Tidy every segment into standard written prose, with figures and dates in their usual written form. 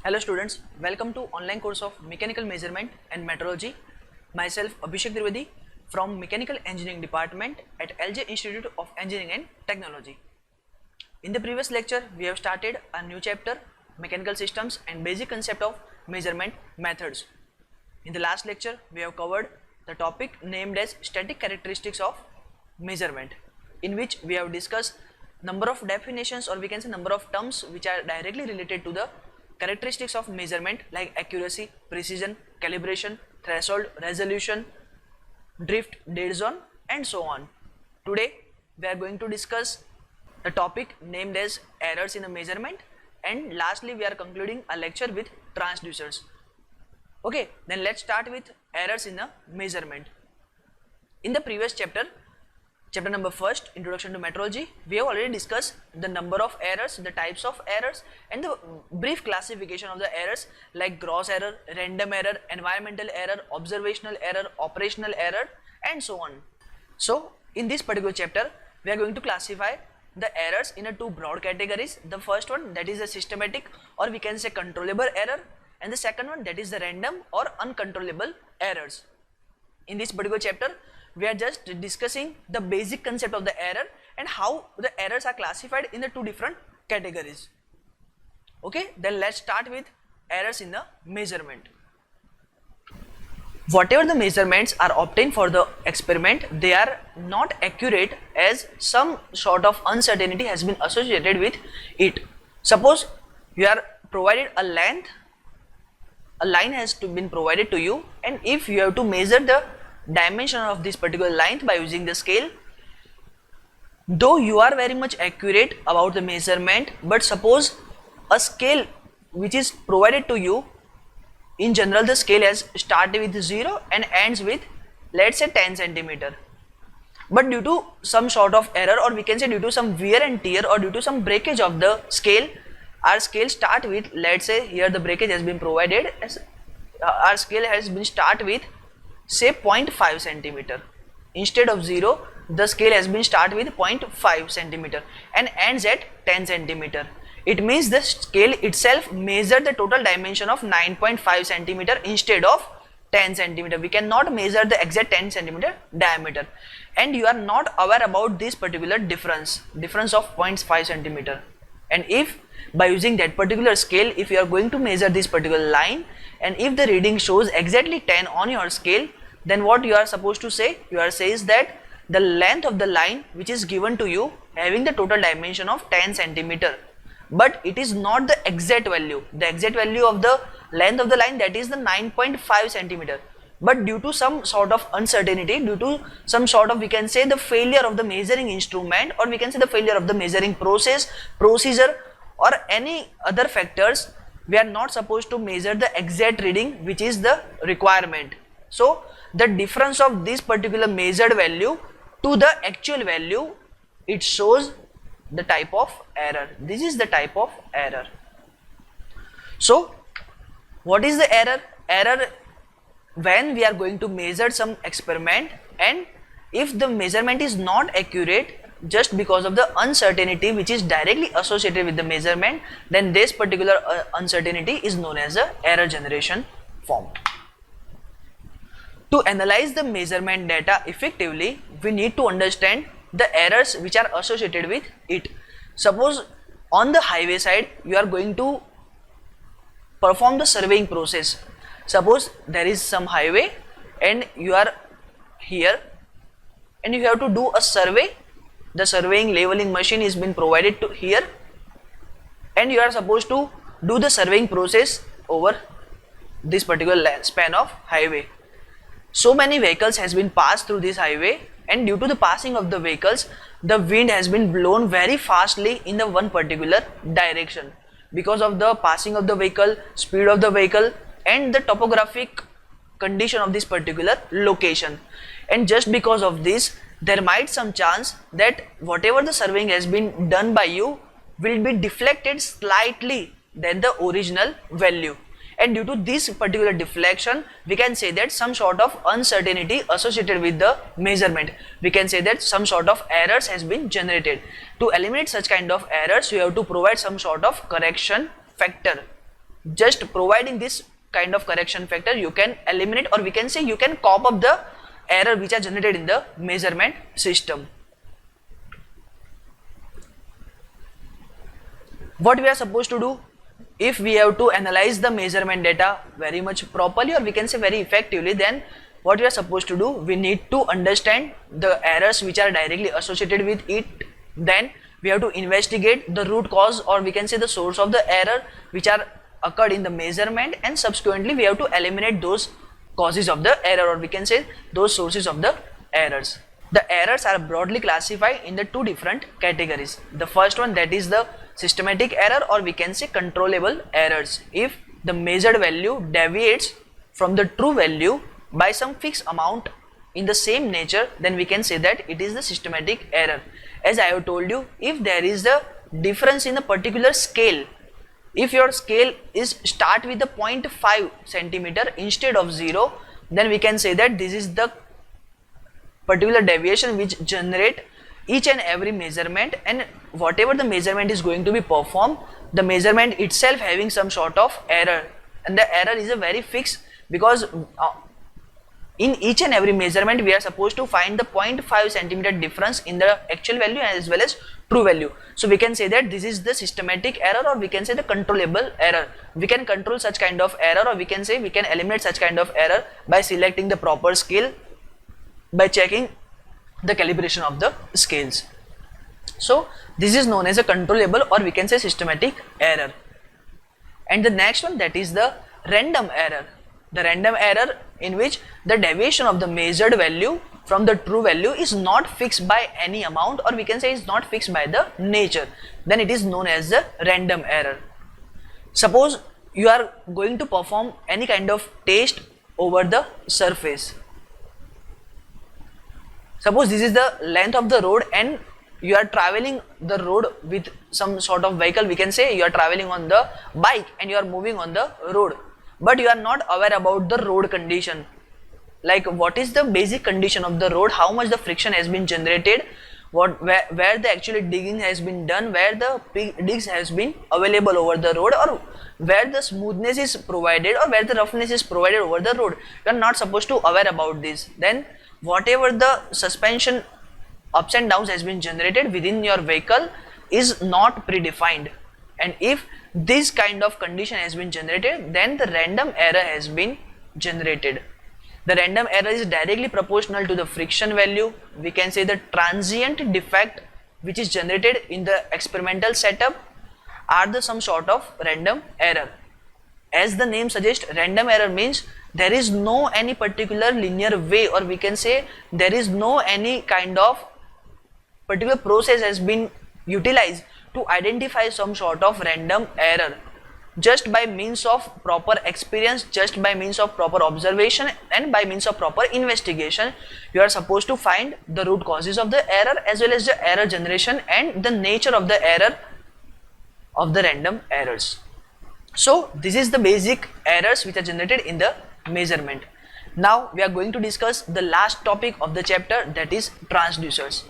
Hello students, welcome to online course of Mechanical Measurement and Metrology. Myself Abhishek Trivedi from Mechanical Engineering Department at LJ Institute of Engineering and Technology. In the previous lecture, we have started a new chapter, Mechanical Systems and Basic Concept of Measurement Methods. In the last lecture, we have covered the topic named as Static Characteristics of Measurement, in which we have discussed number of definitions, or we can say number of terms which are directly related to the characteristics of measurement, like accuracy, precision, calibration, threshold, resolution, drift, dead zone, and so on. Today we are going to discuss the topic named as errors in a measurement, and lastly we are concluding a lecture with transducers. Okay, then let's start with errors in a measurement. In the previous chapter number first, Introduction to Metrology, we have already discussed the number of errors, the types of errors, and the brief classification of the errors like gross error, random error, environmental error, observational error, operational error, and so on. So in this particular chapter, we are going to classify the errors in two broad categories. The first one, that is the systematic, or we can say controllable error, and the second one, that is the random or uncontrollable errors. In this particular chapter, we are just discussing the basic concept of the error and how the errors are classified in the two different categories. Okay, then let's start with errors in the measurement. Whatever the measurements are obtained for the experiment, they are not accurate as some sort of uncertainty has been associated with it. Suppose you are provided a length, a line has been provided to you, and if you have to measure the dimension of this particular length by using the scale, though you are very much accurate about the measurement, but suppose a scale which is provided to you, in general the scale has started with 0 and ends with, let's say, 10 centimeter, but due to some sort of error, or we can say due to some wear and tear, or due to some breakage of the scale, our scale start with, let's say here the breakage has been provided as our scale has been start with say 0.5 centimeter. Instead of 0, the scale has been start with 0.5 centimeter and ends at 10 centimeter. It means the scale itself measure the total dimension of 9.5 centimeter instead of 10 centimeter. We cannot measure the exact 10 centimeter diameter, and you are not aware about this particular difference of 0.5 centimeter. And if by using that particular scale, if you are going to measure this particular line, and if the reading shows exactly 10 on your scale, then what you are supposed to say? You are says that the length of the line which is given to you having the total dimension of 10 centimeter, but it is not the exact value. The exact value of the length of the line, that is the 9.5 centimeter, but due to some sort of uncertainty, due to some sort of, we can say, the failure of the measuring instrument, or we can say the failure of the measuring procedure, or any other factors, we are not supposed to measure the exact reading which is the requirement. So the difference of this particular measured value to the actual value, it shows the type of error. This is the type of error. So what is the error? Error when we are going to measure some experiment, and if the measurement is not accurate just because of the uncertainty which is directly associated with the measurement, then this particular uncertainty is known as a error generation form. To analyze the measurement data effectively, we need to understand the errors which are associated with it. Suppose on the highway side, you are going to perform the surveying process. Suppose there is some highway and you are here and you have to do a survey. The surveying leveling machine is been provided to here, and you are supposed to do the surveying process over this particular span of highway. So many vehicles has been passed through this highway, and due to the passing of the vehicles, the wind has been blown very fastly in the one particular direction because of the passing of the vehicle, speed of the vehicle, and the topographic condition of this particular location. And just because of this, there might some chance that whatever the surveying has been done by you will be deflected slightly than the original value, and due to this particular deflection, we can say that some sort of uncertainty associated with the measurement, we can say that some sort of errors has been generated. To eliminate such kind of errors, you have to provide some sort of correction factor. just providing this kind of correction factor, you can eliminate, or we can say you can cop up the error which are generated in the measurement system. What we are supposed to do, if we have to analyze the measurement data very much properly, or we can say very effectively, then what we are supposed to do, we need to understand the errors which are directly associated with it. Then we have to investigate the root cause, or we can say the source of the error which are occurred in the measurement, and subsequently we have to eliminate those causes of the error, or we can say those sources of the errors. The errors are broadly classified in the two different categories. The first one, that is the systematic error, or we can say controllable errors. If the measured value deviates from the true value by some fixed amount in the same nature, then we can say that it is the systematic error. As I have told you, if there is a difference in a particular scale, if your scale is start with the 0.5 centimeter instead of 0, then we can say that this is the particular deviation which generate each and every measurement, and whatever the measurement is going to be performed, the measurement itself having some sort of error, and the error is a very fixed, because in each and every measurement we are supposed to find the 0.5 centimeter difference in the actual value as well as true value. So we can say that this is the systematic error, or we can say the controllable error. We can control such kind of error, or we can say we can eliminate such kind of error by selecting the proper scale, by checking the calibration of the scales. So this is known as a controllable, or we can say systematic error. And the next one, that is the random error. The random error in which the deviation of the measured value from the true value is not fixed by any amount, or we can say is not fixed by the nature, then it is known as the random error. Suppose you are going to perform any kind of test over the surface. Suppose this is the length of the road and you are traveling the road with some sort of vehicle, we can say you are traveling on the bike and you are moving on the road, but you are not aware about the road condition, like what is the basic condition of the road, how much the friction has been generated, where the actually digging has been done, where the digs has been available over the road, or where the smoothness is provided or where the roughness is provided over the road. You are not supposed to aware about this. Then whatever the suspension ups and downs has been generated within your vehicle is not predefined, and if this kind of condition has been generated, then the random error has been generated. The random error is directly proportional to the friction value. We can say the transient defect which is generated in the experimental setup are the some sort of random error. As the name suggests, random error means there is no any particular linear way, or we can say there is no any kind of particular process has been utilized to identify some sort of random error. Just by means of proper experience, just by means of proper observation, and by means of proper investigation, you are supposed to find the root causes of the error as well as the error generation and the nature of the error of the random errors. So this is the basic errors which are generated in the measurement. Now we are going to discuss the last topic of the chapter, that is transducers.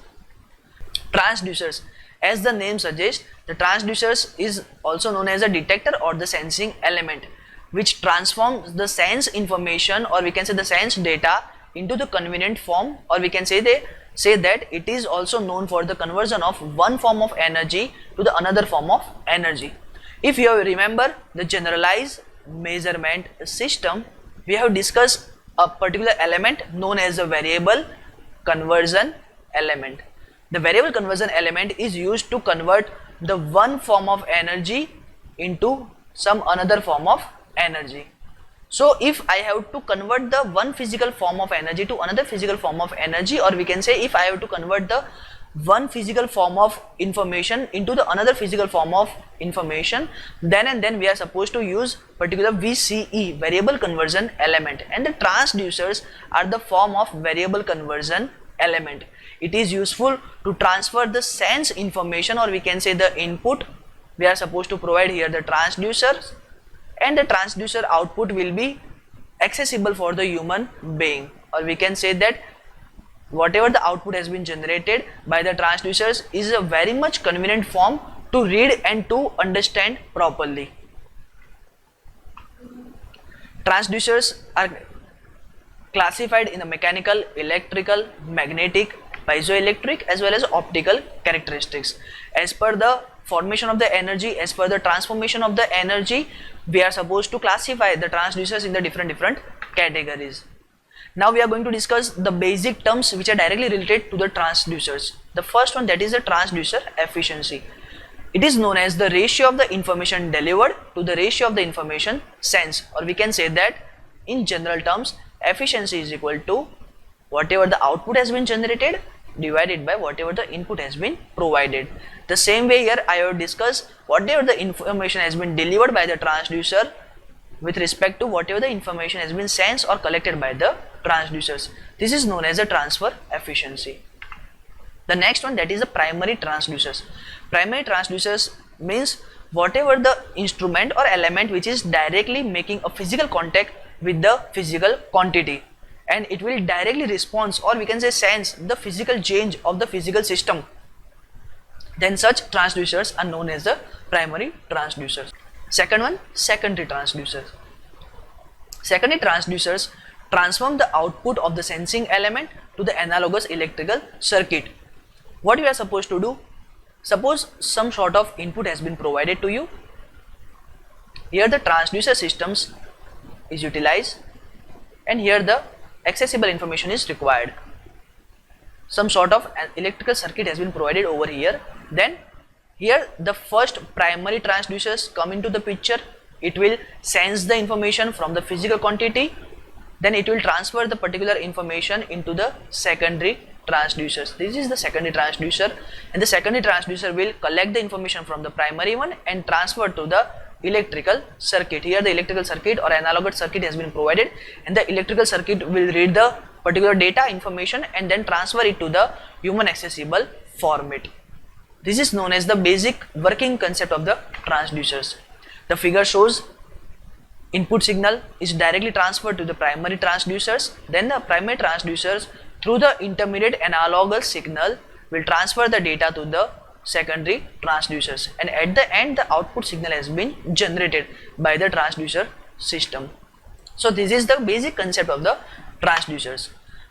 Transducers, as the name suggests, the transducers is also known as a detector or the sensing element, which transforms the sense information, or we can say the sense data, into the convenient form, or we can say that it is also known for the conversion of one form of energy to the another form of energy. If you remember the generalized measurement system, we have discussed a particular element known as a variable conversion element. The variable conversion element is used to convert the one form of energy into some another form of energy. So if I have to convert the one physical form of energy to another physical form of energy, or we can say if I have to convert the one physical form of information into the another physical form of information, then and then we are supposed to use particular VCE, variable conversion element, and the transducers are the form of variable conversion element. It is useful to transfer the sense information, or we can say the input. We are supposed to provide here the transducers, and the transducer output will be accessible for the human being, or we can say that whatever the output has been generated by the transducers is a very much convenient form to read and to understand properly. Transducers are classified in the mechanical, electrical, magnetic, piezoelectric as well as optical characteristics. As per the formation of the energy, as per the transformation of the energy, we are supposed to classify the transducers in the different categories. Now we are going to discuss the basic terms which are directly related to the transducers. The first one, that is the transducer efficiency. It is known as the ratio of the information delivered to the ratio of the information sensed, or we can say that in general terms, efficiency is equal to whatever the output has been generated divided by whatever the input has been provided. The same way here I have discussed whatever the information has been delivered by the transducer with respect to whatever the information has been sensed or collected by the transducers. This is known as the transfer efficiency. The next one, that is the primary transducers. Primary transducers means whatever the instrument or element which is directly making a physical contact with the physical quantity, and it will directly respond, or we can say sense, the physical change of the physical system, then such transducers are known as the primary transducers. Second one, secondary transducers. Secondary transducers transform the output of the sensing element to the analogous electrical circuit. What you are supposed to do? Suppose some sort of input has been provided to you. Here the transducer systems is utilized, and here the accessible information is required. Some sort of an electrical circuit has been provided over here. Then here the first primary transducers come into the picture. It will sense the information from the physical quantity, then it will transfer the particular information into the secondary transducers. This is the secondary transducer, and the secondary transducer will collect the information from the primary one and transfer to the electrical circuit. Here the electrical circuit or analogous circuit has been provided, and the electrical circuit will read the particular data information and then transfer it to the human accessible format. This is known as the basic working concept of the transducers. The figure shows input signal is directly transferred to the primary transducers, then the primary transducers through the intermediate analogous signal will transfer the data to the secondary transducers, and at the end the output signal has been generated by the transducer system. So this is the basic concept of the transducers.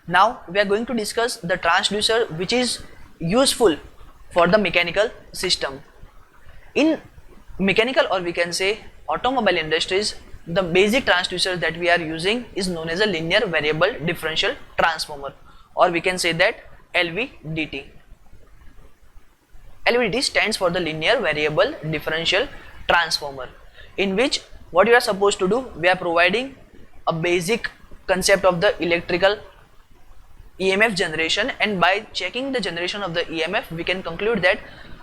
Now we are going to discuss the transducer which is useful for the mechanical system. In mechanical, or we can say automobile industries, the basic transducer that we are using is known as a linear variable differential transformer, or we can say that LVDT. LVDT stands for the linear variable differential transformer, in which what you are supposed to do, we are providing a basic concept of the electrical EMF generation, and by checking the generation of the EMF we can conclude that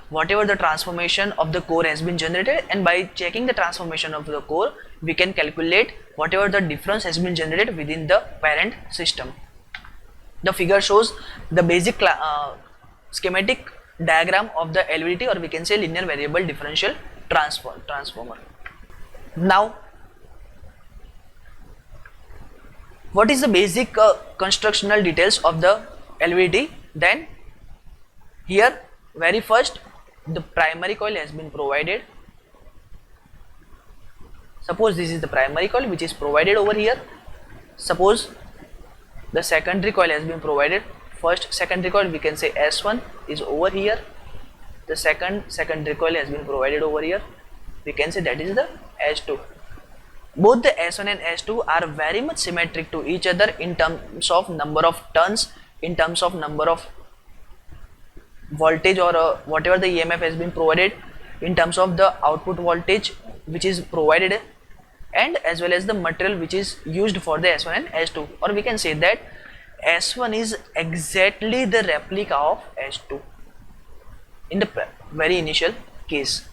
whatever the transformation of the core has been generated, and by checking the transformation of the core we can calculate whatever the difference has been generated within the parent system. The figure shows the basic schematic diagram of the LVDT, or we can say linear variable differential transformer. Now what is the basic constructional details of the LVDT? Then here very first the primary coil has been provided. Suppose this is the primary coil which is provided over here. Suppose the secondary coil has been provided. First secondary coil, we can say S1 is over here. The second secondary coil has been provided over here. We can say that is the S2. Both the S1 and S2 are very much symmetric to each other in terms of number of turns, in terms of number of voltage or whatever the EMF has been provided, in terms of the output voltage which is provided, and as well as the material which is used for the S1 and S2, or we can say that S1 is exactly the replica of S2 in the very initial case.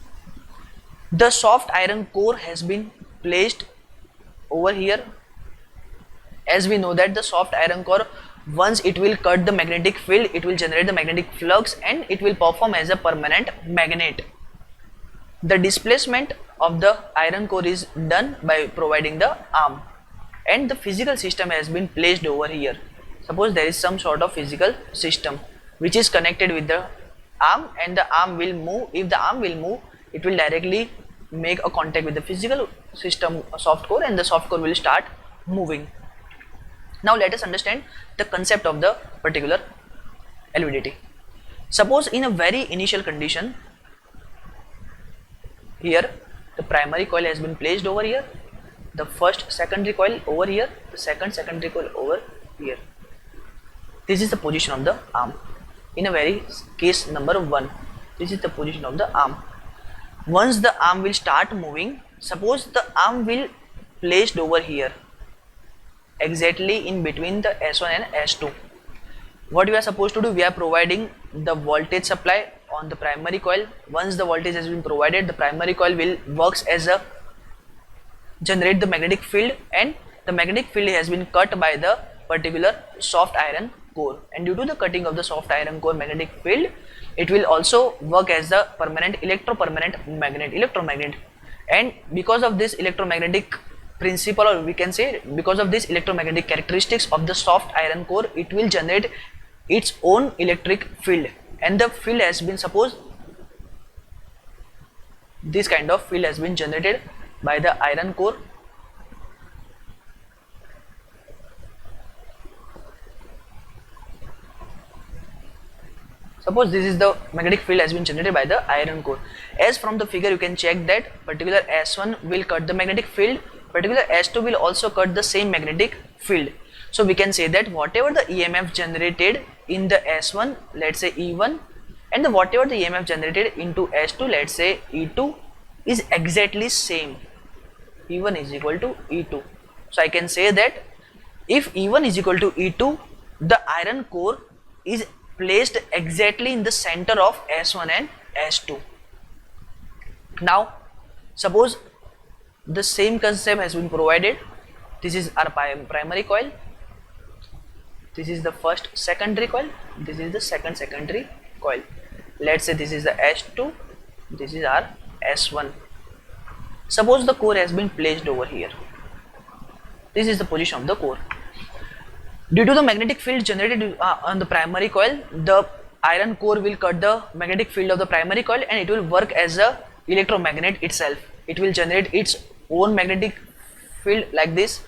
The soft iron core has been placed over here. As we know that the soft iron core, once it will cut the magnetic field, it will generate the magnetic flux and it will perform as a permanent magnet. The displacement of the iron core is done by providing the arm, and the physical system has been placed over here. Suppose there is some sort of physical system which is connected with the arm, and the arm will move. If the arm will move, it will directly make a contact with the physical system soft core, and the soft core will start moving. Now let us understand the concept of the particular LVDT. Suppose in a very initial condition, here the primary coil has been placed over here, the first secondary coil over here, the second secondary coil over here. This is the position of the arm. In a very case number 1, this is the position of the arm. Once the arm will start moving, suppose the arm will placed over here, exactly in between the S1 and S2. What we are supposed to do, we are providing the voltage supply on the primary coil. Once the voltage has been provided, the primary coil will works as a generate the magnetic field, and the magnetic field has been cut by the particular soft iron core, and due to the cutting of the soft iron core magnetic field, it will also work as the permanent electromagnet, and because of this electromagnetic principle, or we can say because of this electromagnetic characteristics of the soft iron core, it will generate its own electric field, and the field has been, suppose this kind of field has been generated by the iron core. Suppose this is the magnetic field has been generated by the iron core. As from the figure you can check that particular S1 will cut the magnetic field, particular S2 will also cut the same magnetic field. So we can say that whatever the EMF generated in the S1, let's say E1, and the whatever the EMF generated into S2, let's say E2, is exactly same. E1 is equal to E2. So I can say that if E1 is equal to E2, the iron core is placed exactly in the center of S1 and S2. Now suppose the same concept has been provided. This is our primary coil, this is the first secondary coil, this is the second secondary coil. Let's say this is the S2, this is our S1. Suppose the core has been placed over here. This is the position of the core. Due to the magnetic field generated on the primary coil, the iron core will cut the magnetic field of the primary coil, and it will work as a electromagnet itself. It will generate its own magnetic field like this.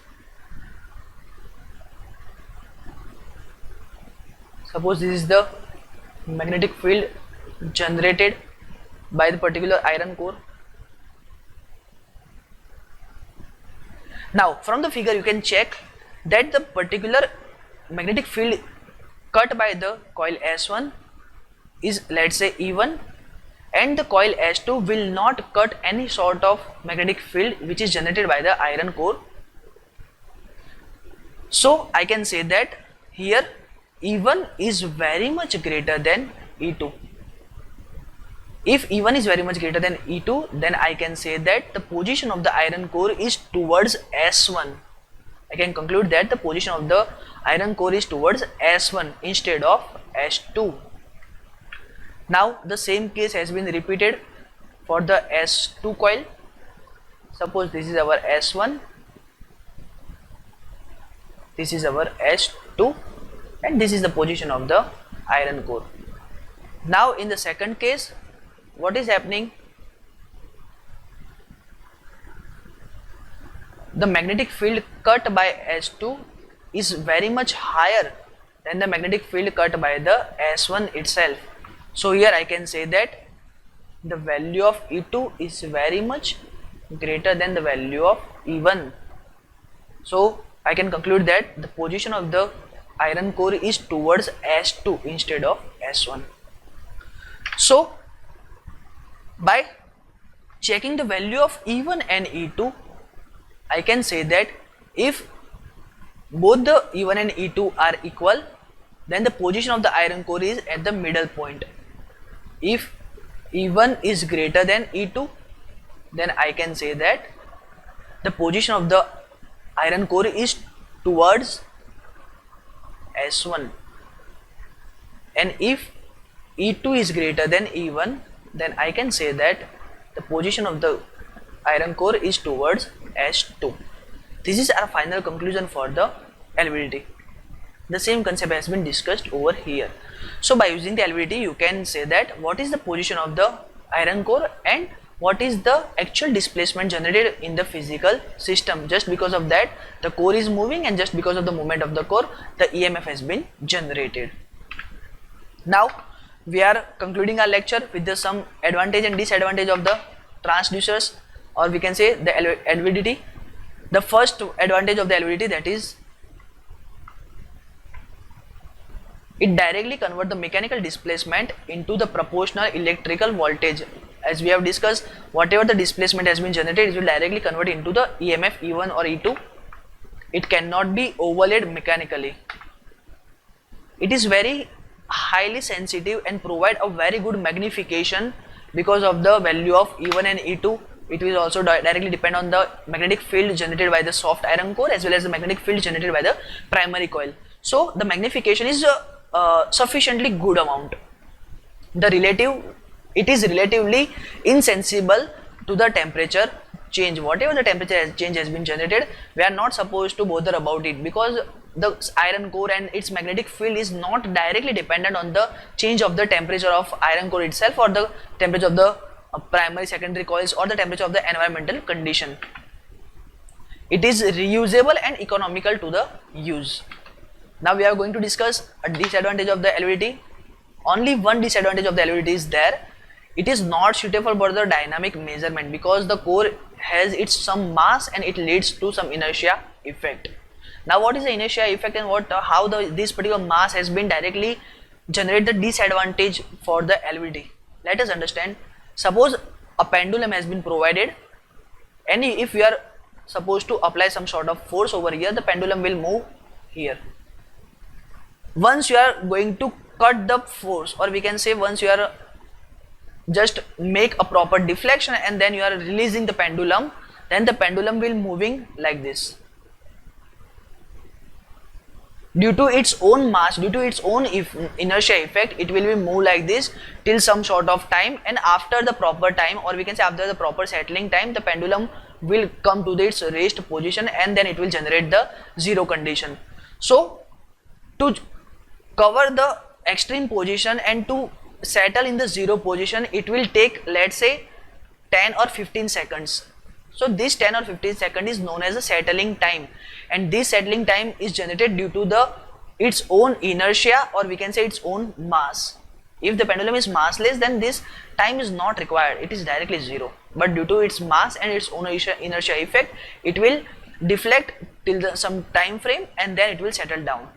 Suppose this is the magnetic field generated by the particular iron core. Now from the figure you can check that the particular magnetic field cut by the coil S1 is, let's say, E1, and the coil S2 will not cut any sort of magnetic field which is generated by the iron core. So I can say that here E1 is very much greater than E2. If E1 is very much greater than E2, then I can say that the position of the iron core is towards S1. I can conclude that the position of the iron core is towards S1 instead of S2. Now the same case has been repeated for the S2 coil. Suppose this is our S1, this is our S2, and this is the position of the iron core. Now in the second case, what is happening? The magnetic field cut by S2 is very much higher than the magnetic field cut by the S1 itself. So here I can say that the value of E2 is very much greater than the value of E1. So I can conclude that the position of the iron core is towards S2 instead of S1. So by checking the value of E1 and E2, I can say that if both the E1 and E2 are equal, then the position of the iron core is at the middle point. If E1 is greater than E2, then I can say that the position of the iron core is towards S1, and if E2 is greater than E1, then I can say that the position of the iron core is towards S2. This is our final conclusion for the LVDT. The same concept has been discussed over here. So by using the LVDT, you can say that what is the position of the iron core and what is the actual displacement generated in the physical system. Just because of that the core is moving, and just because of the movement of the core the EMF has been generated. Now we are concluding our lecture with the some advantage and disadvantage of the transducers, or we can say the LVDT. The first advantage of the LVDT, that is it directly converts the mechanical displacement into the proportional electrical voltage. As we have discussed, whatever the displacement has been generated, it will directly convert into the EMF E1 or E2. It cannot be overlaid mechanically. It is very highly sensitive and provide a very good magnification because of the value of E1 and E2. It will also directly depend on the magnetic field generated by the soft iron core as well as the magnetic field generated by the primary coil. So the magnification is sufficiently good amount. It is relatively insensible to the temperature change. Whatever the temperature change has been generated, we are not supposed to bother about it, because the iron core and its magnetic field is not directly dependent on the change of the temperature of iron core itself, or the temperature of the primary secondary coils, or the temperature of the environmental condition. It is reusable and economical to the use. Now we are going to discuss a disadvantage of the LVDT. Only one disadvantage of the LVDT is there. It is not suitable for the dynamic measurement, because the core has its some mass and it leads to some inertia effect. Now what is the inertia effect, and how this particular mass has been directly generate the disadvantage for the LVDT? Let us understand. Suppose a pendulum has been provided, and if we are supposed to apply some sort of force over here, the pendulum will move here. Once you are going to cut the force, or we can say once you are just make a proper deflection and then you are releasing the pendulum, then the pendulum will moving like this. Due to its own mass, due to its own inertia effect, it will be move like this till some sort of time, and after the proper time, or we can say after the proper settling time, the pendulum will come to its rest position, and then it will generate the zero condition. So to cover the extreme position and to settle in the zero position, it will take, let's say, 10 or 15 seconds. So this 10 or 15 seconds is known as the settling time, and this settling time is generated due to its own inertia, or we can say its own mass. If the pendulum is massless, then this time is not required, it is directly zero. But due to its mass and its own inertia effect, it will deflect till some time frame, and then it will settle down.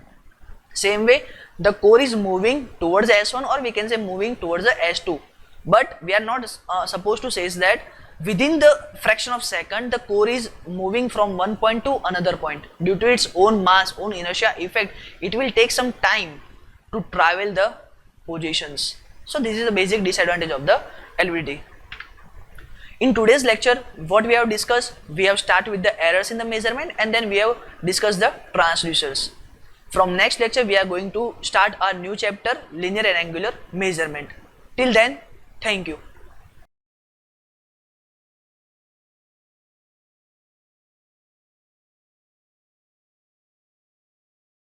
Same way, the core is moving towards S1, or we can say moving towards the S2, but we are not supposed to say that within the fraction of second the core is moving from one point to another point. Due to its own mass, own inertia effect, it will take some time to travel the positions. So this is the basic disadvantage of the LVDT. In today's lecture, what we have discussed, we have started with the errors in the measurement, and then we have discussed the transducers. From next lecture, we are going to start our new chapter, linear and angular measurement. Till then, thank you.